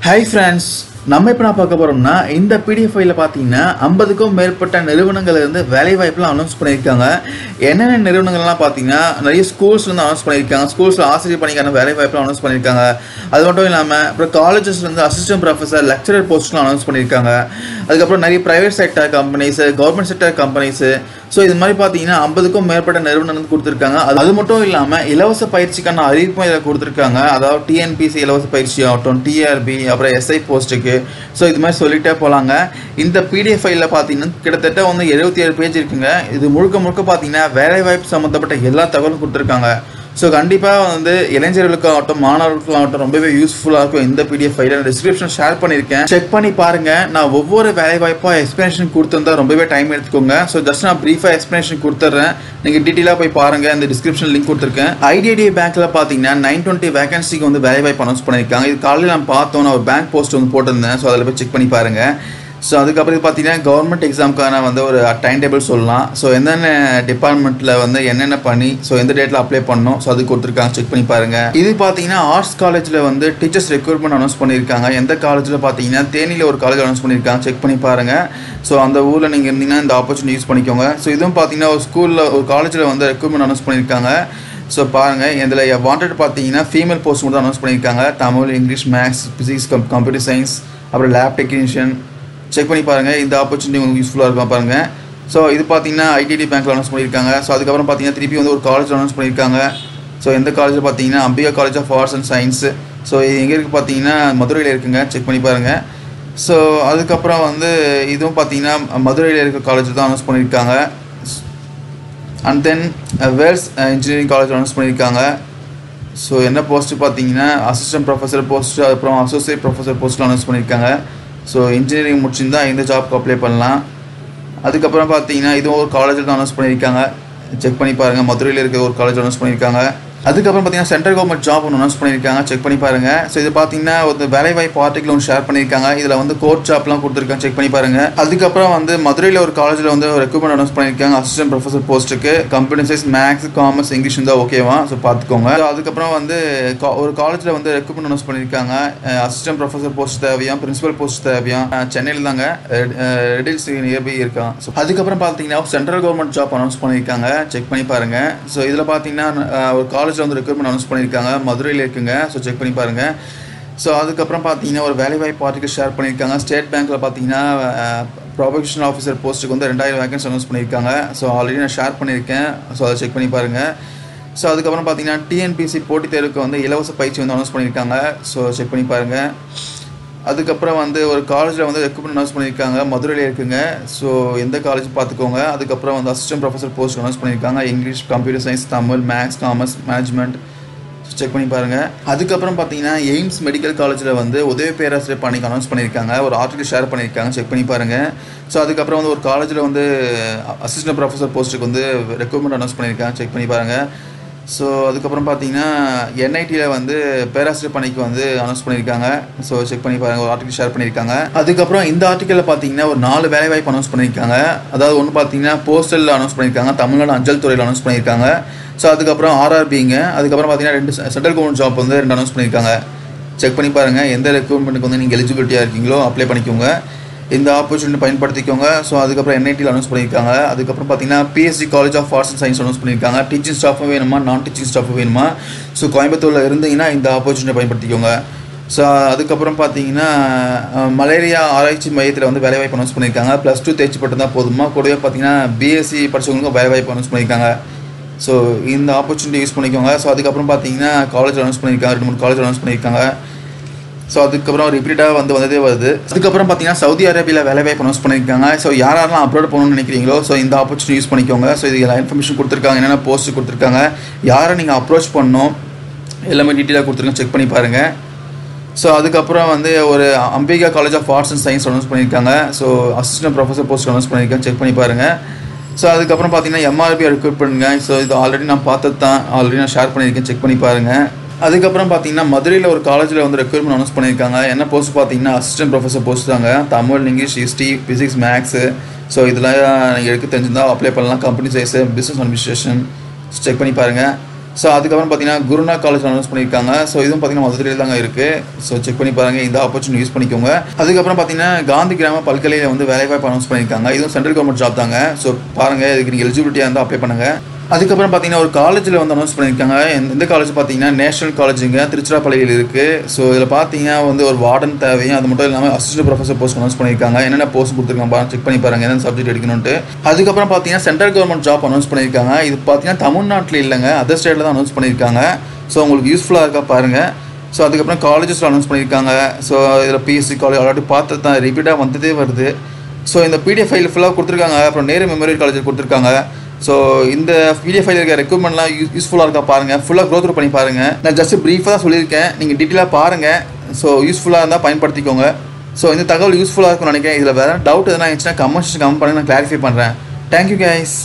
Hi friends, நம்ம இப்போ நான் பார்க்க போகிறோம்னா இந்த பிடிஎஃப் ஃபைலில் பார்த்தீங்கன்னா 50க்கும் மேற்பட்ட நிறுவனங்கள் இருந்து வேலைவாய்ப்புலாம் அனௌன்ஸ் பண்ணியிருக்காங்க. என்னென்ன நிறுவனங்கள்லாம் பார்த்தீங்கன்னா நிறைய ஸ்கூல்ஸ்லேருந்து அனௌன்ஸ் பண்ணியிருக்காங்க. ஸ்கூல்ஸில் ஆசிரியர் பணிக்கான வேலைவாய்ப்புலாம் அனௌன்ஸ் பண்ணியிருக்காங்க. அது மட்டும் இல்லாமல் அப்புறம் காலேஜஸ்லேருந்து அசிஸ்டன்ட் ப்ரொஃபஸர் லெக்சரர் போஸ்ட்லாம் அனௌன்ஸ் பண்ணியிருக்காங்க. அதுக்கப்புறம் நிறைய private sector companies government sector companies so இது மாதிரி பார்த்தீங்கன்னா 50க்கும் மேற்பட்ட நிறுவனம் வந்து கொடுத்துருக்காங்க. அது மட்டும் இல்லாமல் இலவச பயிற்சிக்கான அறிவிப்பும் இதில் கொடுத்துருக்காங்க. அதாவது டிஎன்பிசி இலவச பயிற்சி ஆகட்டும், டிஆர்பி, அப்புறம் எஸ்ஐ போஸ்ட்டுக்கு ஸோ இது மாதிரி சொல்லிட்டே போகலாங்க. இந்த பிடிஎஃப் ஃபைலில் பார்த்தீங்கன்னா கிட்டத்தட்ட வந்து 77 பேஜ் இருக்குங்க. இது முழுக்க முழுக்க பார்த்தீங்கன்னா வேலைவாய்ப்பு சம்மந்தப்பட்ட எல்லா தகவலும் கொடுத்துருக்காங்க. ஸோ கண்டிப்பாக வந்து இளைஞர்களுக்காகட்டும் மாணவர்களுக்காகட்டும் ரொம்பவே யூஸ்ஃபுல்லாக இருக்கும். இந்த பிடிஎஃப் ஃபைலை டிஸ்கிரிப்ஷன் ஷேர் பண்ணியிருக்கேன், செக் பண்ணி பாருங்கள். நான் ஒவ்வொரு வேலைவாய்ப்பாக எக்ஸ்ப்ளனேஷன் கொடுத்துருந்தா ரொம்பவே டைம் எடுத்துக்கோங்க. ஸோ ஜஸ்ட் நான் ப்ரீஃபாக எக்ஸ்ப்ளனேஷன் கொடுத்துட்றேன், நீங்கள் டீட்டெயிலாக போய் பாருங்கள். இந்த டிஸ்கிரிப்ஷன் லிங்க் கொடுத்துருக்கேன். ஐடிஐடிஐ பேங்க்கில் பார்த்தீங்கன்னா 920 வேகன்சிக்கு வந்து வேலைவாய்ப்பு அனௌன்ஸ் பண்ணியிருக்காங்க. இது காலையில் நான் பார்த்தோம், நான் ஒரு பேங்க் போஸ்ட் வந்து போட்டிருந்தேன். ஸோ அதில் போய் செக் பண்ணி பாருங்கள். ஸோ அதுக்கப்புறம் பார்த்தீங்கன்னா கவர்மெண்ட் எக்ஸாமுக்கான வந்து ஒரு டைம் டேபிள் சொல்லலாம். ஸோ என்னென்ன டிபார்ட்மெண்ட்டில் வந்து என்னென்ன பண்ணி ஸோ எந்த டேட்டில் அப்ளை பண்ணணும் ஸோ அது கொடுத்துருக்காங்க, செக் பண்ணி பாருங்கள். இது பார்த்தீங்கன்னா ஆர்ட்ஸ் காலேஜில் வந்து டீச்சர்ஸ் ரெக்ரூட்மெண்ட் அனௌன்ஸ் பண்ணியிருக்காங்க. எந்த காலேஜில் பார்த்தீங்கன்னா தேனியில் ஒரு காலேஜ் அனௌன்ஸ் பண்ணியிருக்காங்க, செக் பண்ணி பாருங்கள். ஸோ அந்த ஊரில் நீங்கள் இருந்தீங்கன்னா இந்த ஆப்பர்ச்சுனிட்டி யூஸ் பண்ணிக்கோங்க. ஸோ இதுவும் பார்த்தீங்கன்னா ஒரு ஸ்கூலில் ஒரு காலேஜில் வந்து ரெக்ரூட்மெண்ட் அனௌன்ஸ் பண்ணியிருக்காங்க. ஸோ பாருங்கள், இதில் வாண்டட் பார்த்தீங்கன்னா ஃபீமேல் போஸ்ட் மட்டும் அனௌன்ஸ் பண்ணியிருக்காங்க. Tamil, English, maths, physics, computer science, அப்புறம் லேப் டெக்னீஷியன். செக் பண்ணி பாருங்கள், இந்த ஆப்பர்ச்சுனிட்டி உங்களுக்கு யூஸ்ஃபுல்லாக இருக்கும் பாருங்கள். ஸோ இது பார்த்தீங்கன்னா ஐடிஐடி பேங்க்கில் அனௌன்ஸ் பண்ணியிருக்காங்க. ஸோ அதுக்கப்புறம் பார்த்தீங்கன்னா திருப்பி வந்து ஒரு காலேஜ் அனௌன்ஸ் பண்ணியிருக்காங்க. ஸோ எந்த காலேஜில் பார்த்தீங்கன்னா Ambika college of arts and science. So இது எங்கே இருக்குது பார்த்தீங்கன்னா மதுரையில் இருக்குங்க, செக் பண்ணி பாருங்கள். ஸோ அதுக்கப்புறம் வந்து இதுவும் பார்த்தீங்கன்னா மதுரையில் இருக்க காலேஜ் தான் அனௌன்ஸ் பண்ணியிருக்காங்க. And then Vels engineering college announce பண்ணியிருக்காங்க. ஸோ என்ன போஸ்ட்டு பார்த்தீங்கன்னா அசிஸ்டன்ட் ப்ரொஃபஸர் போஸ்ட்டு, அப்புறம் அசோசியேட் ப்ரொஃபஸர் போஸ்ட்டில் அனௌன்ஸ் பண்ணியிருக்காங்க. ஸோ இன்ஜினியரிங் முடிச்சிருந்தா இந்த ஜாப்க்கு அப்ளை பண்ணலாம். அதுக்கப்புறம் பார்த்தீங்கன்னா இதுவும் ஒரு காலேஜில் தான் அனௌன்ஸ் பண்ணியிருக்காங்க, செக் பண்ணி பாருங்கள். மதுரையில் இருக்க ஒரு காலேஜ் அனௌன்ஸ் பண்ணியிருக்காங்க. அதுக்கப்புறம் பார்த்தீங்கன்னா சென்ட்ரல் கவர்மெண்ட் ஜாப் ஒன்று அனௌன்ஸ் பண்ணியிருக்காங்க, செக் பண்ணி பாருங்கள். ஸோ இது பார்த்தீங்கன்னா ஒரு வேலைவாய்ப்பு ஆர்டிக்கல் ஒன்று ஷேர் பண்ணியிருக்காங்க. இதில் வந்து கோர்ட் ஜாப்லாம் கொடுத்துருக்காங்க, செக் பண்ணி பாருங்கள். அதுக்கப்புறம் வந்து மதுரையில் ஒரு காலேஜில் வந்து ரெக்ரூட்மெண்ட் அனௌன்ஸ் பண்ணியிருக்காங்க அசிஸ்டன்ட் ப்ரொஃபஸர் போஸ்ட்டுக்கு. Computer science, maths, commerce, English இருந்தால் ஓகேவா, ஸோ பார்த்துக்கோங்க. அதுக்கப்புறம் வந்து ஒரு காலேஜில் வந்து ரெக்ரூட்மெண்ட் அனௌன்ஸ் பண்ணியிருக்காங்க. அசிஸ்டன்ட் ப்ரொஃபஸர் போஸ்ட் தேவையா, பிரின்சிபல் போஸ்ட் தேவையா, சென்னையில் தாங்க, ரெடில்ஸ் நியர்பை இருக்கான். ஸோ அதுக்கப்புறம் பார்த்தீங்கன்னா சென்ட்ரல் கவர்மெண்ட் ஜாப் அனௌன்ஸ் பண்ணியிருக்காங்க, செக் பண்ணி பாருங்கள். ஸோ இதில் பார்த்தீங்கன்னா ஒரு காலேஜ் வந்து ரெக்ரூட்மெண்ட் அனௌன்ஸ் பண்ணியிருக்காங்க, மதுரையில் இருக்குங்க. ஸோ செக் பண்ணி பாருங்கள். ஸோ அதுக்கப்புறம் பார்த்தீங்கன்னா ஒரு வேலைவாய்ப்பு ஆர்டிக்கல் ஷேர் பண்ணியிருக்காங்க. ஸ்டேட் பேங்க்கில் பார்த்தீங்கன்னா ப்ரொபேஷனல் ஆஃபீஸர் போஸ்ட்டுக்கு வந்து 2000 வேகன்சி அனௌன்ஸ் பண்ணியிருக்காங்க. ஸோ ஆல்ரெடி நான் ஷேர் பண்ணியிருக்கேன், ஸோ அதை செக் பண்ணி பாருங்கள். ஸோ அதுக்கப்புறம் பார்த்தீங்கன்னா டிஎன்பிசி போட்டித் தேர்வுக்கு வந்து இலவச பயிற்சி வந்து அனௌன்ஸ் பண்ணியிருக்காங்க. ஸோ செக் பண்ணி பாருங்கள். அதுக்கப்புறம் வந்து ஒரு காலேஜில் வந்து ரெக்ரூட்மெண்ட் அனௌன்ஸ் பண்ணியிருக்காங்க, மதுரையில் இருக்குங்க. ஸோ எந்த காலேஜ் பார்த்துக்கோங்க. அதுக்கப்புறம் வந்து அசிஸ்டன்ட் ப்ரொஃபஸர் போஸ்ட் அனௌன்ஸ் பண்ணியிருக்காங்க, English, computer science, Tamil, maths, commerce, management. Check பண்ணி பாருங்கள். அதுக்கப்புறம் பார்த்தீங்கன்னா எய்ம்ஸ் மெடிக்கல் காலேஜில் வந்து உதவி பேராசிரியர் பணிக்கு அனௌன்ஸ் பண்ணியிருக்காங்க, ஒரு ஆர்டிக்கல் ஷேர் பண்ணியிருக்காங்க, செக் பண்ணி பாருங்கள். ஸோ அதுக்கப்புறம் வந்து ஒரு காலேஜில் வந்து அசிஸ்டன்ட் ப்ரொஃபஸர் போஸ்ட்டுக்கு வந்து ரெக்ரூட்மெண்ட் அனௌன்ஸ் பண்ணியிருக்காங்க, செக் பண்ணி பாருங்கள். ஸோ அதுக்கப்புறம் பார்த்தீங்கன்னா என்ஐடியில் வந்து பேராசிரியர் பணிக்கு வந்து அனௌன்ஸ் பண்ணியிருக்காங்க. ஸோ செக் பண்ணி பாருங்கள், ஒரு ஆர்டிக்கல் ஷேர் பண்ணியிருக்காங்க. அதுக்கப்புறம் இந்த ஆர்டிக்கலில் பார்த்தீங்கன்னா ஒரு 4 வேலைவாய்ப்பு அனௌன்ஸ் பண்ணியிருக்காங்க. அதாவது ஒன்று பார்த்தீங்கன்னா போஸ்டலில் அனௌன்ஸ் பண்ணியிருக்காங்க, தமிழ்நாடு அஞ்சல் துறையில் அனௌன்ஸ் பண்ணியிருக்காங்க. ஸோ அதுக்கப்புறம் ஆர்ஆர்பிங்க. அதுக்கப்புறம் பார்த்தீங்கன்னா 2 சென்ட்ரல் கவர்மெண்ட் ஜாப் வந்து 2 அனௌன்ஸ் பண்ணியிருக்காங்க, செக் பண்ணி பாருங்கள். எந்த ரெக்ரூட்மெண்ட்டுக்கு வந்து நீங்கள் எலிஜிபிலிட்டியாக இருக்கீங்களோ அப்ளை பண்ணிக்கோங்க, இந்த ஆப்பர்ச்சுனிட்டி பயன்படுத்திக்கோங்க. ஸோ அதுக்கப்புறம் என்ஐடியில் அனௌன்ஸ் பண்ணியிருக்காங்க. அதுக்கப்புறம் பார்த்தீங்கன்னா PSG college of arts and science announce பண்ணியிருக்காங்க. டீச்சிங் ஸ்டாஃபும் வேணுமா, நான் டீச்சிங் ஸ்டாஃபும் வேணுமா, ஸோ கோயம்புத்தூரில் இருந்தீங்கன்னா இந்த ஆப்பர்ச்சுனிட்டி பயன்படுத்திக்கோங்க. ஸோ அதுக்கப்புறம் பார்த்தீங்கன்னா மலேரியா ஆராய்ச்சி மையத்தில் வந்து வேலைவாய்ப்பு அனௌன்ஸ் பண்ணியிருக்காங்க. +2 தேர்ச்சி பட்டு தான் போதுமா, கூடவே பார்த்தீங்கன்னா பிஎஸ்சி படித்தவங்களுக்கும் வேலைவாய்ப்பு அனௌன்ஸ் பண்ணியிருக்காங்க. ஸோ இந்த ஆப்பர்ச்சுனிட்டி யூஸ் பண்ணிக்கோங்க. ஸோ அதுக்கப்புறம் பார்த்தீங்கன்னா காலேஜ் அனௌன்ஸ் பண்ணியிருக்காங்க, 2-3 காலேஜ் அனௌன்ஸ் பண்ணியிருக்காங்க. ஸோ அதுக்கப்புறம் ரிப்பீட்டாக வந்ததே வருது. அதுக்கப்புறம் பார்த்தீங்கன்னா சவுதி அரேபியாவில் வேலைவாய்ப்பு அனௌன்ஸ் பண்ணியிருக்காங்க. ஸோ யாரெல்லாம் அப்லோட் பண்ணணும்னு நினைக்கிறீங்களோ ஸோ இந்த ஆப்பர்ச்சுனிட்டி யூஸ் பண்ணிக்கோங்க. ஸோ இது எல்லா இன்ஃபர்மேஷன் கொடுத்துருக்காங்க, என்னென்ன போஸ்ட் கொடுத்துருக்காங்க, யாரை நீங்கள் அப்ரோச் பண்ணணும் எல்லாமே டீட்டெயிலாக கொடுத்துருக்காங்க, செக் பண்ணி பாருங்கள். ஸோ அதுக்கப்புறம் வந்து ஒரு Ambika college of arts and science announce பண்ணியிருக்காங்க. So assistant professor post announce பண்ணியிருக்காங்க, செக் பண்ணி பாருங்கள். ஸோ அதுக்கப்புறம் பார்த்தீங்கன்னா எம்ஆர்பி ரெக்ரூட் பண்ணுங்க. ஸோ இது ஆல்ரெடி நான் பார்த்தது தான், ஆல்ரெடி நான் ஷேர் பண்ணியிருக்கேன், செக் பண்ணி பாருங்கள். அதுக்கப்புறம் பார்த்தீங்கன்னா மதுரையில் ஒரு காலேஜில் வந்து ரெக்ரூட்மெண்ட் அனௌன்ஸ் பண்ணியிருக்காங்க. என்ன போஸ்ட் பார்த்தீங்கன்னா அசிஸ்டன்ட் ப்ரொஃபஸர் போஸ்ட் தாங்க, Tamil, English, history, physics, maths. So இதெல்லாம் நீங்கள் எடுக்க தெரிஞ்சிருந்தால் அப்ளை பண்ணலாம். Company size, business administration, check பண்ணி பாருங்கள். ஸோ அதுக்கப்புறம் பார்த்தீங்கன்னா குருநா காலேஜ் அனௌன்ஸ் பண்ணியிருக்காங்க. ஸோ இதுவும் பார்த்தீங்கன்னா மதுரையில் தாங்க இருக்குது. ஸோ செக் பண்ணி பாருங்கள், இந்த ஆப்பர்ச்சுனிட்டி யூஸ் பண்ணிக்கோங்க. அதுக்கப்புறம் பார்த்தீங்கன்னா காந்தி கிராம பல்கலையில் வந்து வேலைவாய்ப்பு அனௌன்ஸ் பண்ணியிருக்காங்க. இதுவும் சென்ட்ரல் கவர்மெண்ட் ஜாப் தாங்க. ஸோ பாருங்கள், இதுக்கு நீங்கள் எலிஜிபிலிட்டியாக இருந்தால் அப்ளை பண்ணுங்கள். அதுக்கப்புறம் பார்த்தீங்கன்னா ஒரு காலேஜில் வந்து அனௌன்ஸ் பண்ணியிருக்காங்க. இந்த காலேஜ் பார்த்தீங்கன்னா நேஷனல் காலேஜுங்க, திருச்சிராப்பள்ளியில் இருக்குது. ஸோ இதில் பார்த்தீங்கன்னா வந்து ஒரு வார்டன் தேவையும், அது மட்டும் இல்லாமல் அசிஸ்டன்ட் ப்ரொஃபஸர் போஸ்ட் அனௌன்ஸ் பண்ணியிருக்காங்க. என்னென்ன போஸ்ட் கொடுத்துருக்காங்க செக் பண்ணி பாருங்கள், என்னென்ன சப்ஜெக்ட் எடுக்கணும்ட்டு. அதுக்கப்புறம் பார்த்தீங்கன்னா சென்ட்ரல் கவர்மெண்ட் ஜாப் அனௌன்ஸ் பண்ணியிருக்காங்க. இது பார்த்தீங்கன்னா தமிழ்நாட்டில் இல்லைங்க, அதர் ஸ்டேட்டில் தான் அனௌன்ஸ் பண்ணியிருக்காங்க. ஸோ உங்களுக்கு யூஸ்ஃபுல்லாக இருக்கா பாருங்கள். ஸோ அதுக்கப்புறம் காலேஜஸில் அனௌன்ஸ் பண்ணியிருக்காங்க. ஸோ இதில் பிஎஸ்சி காலேஜ் ஆல்ரெடி பார்த்து தான் ரிப்பீட்டாக வந்ததே வருது. ஸோ இந்த பிடிஎஃப் ஃபைல் ஃபுல்லாக கொடுத்துருக்காங்க. அப்புறம் நேரு மெமோரியல் காலேஜில் கொடுத்துருக்காங்க. ஸோ இந்த பிடிஎஃப் ஃபைல் இருக்க ரெக்யூப்மெண்ட்லாம் யூஸ்ஃபுல்லாக இருக்கா பாருங்கள், ஃபுல்லாக க்ரோத் பண்ணி பாருங்கள். நான் ஜஸ்ட் ப்ரீஃபாக தான் சொல்லியிருக்கேன், நீங்கள் டீட்டெயிலாக பாருங்கள். ஸோ யூஸ்ஃபுல்லாக இருந்தால் பயன்படுத்திக்கோங்க. ஸோ இந்த தகவல் யூஸ்ஃபுல்லாக இருக்கும்னு நினைக்கிறேன். இதில் வேறு டவுட் எதனா இருந்துச்சுன்னா கமெண்ட் பண்ணுங்க, நான் கிளாரிஃபை பண்ணுறேன். Thank you guys.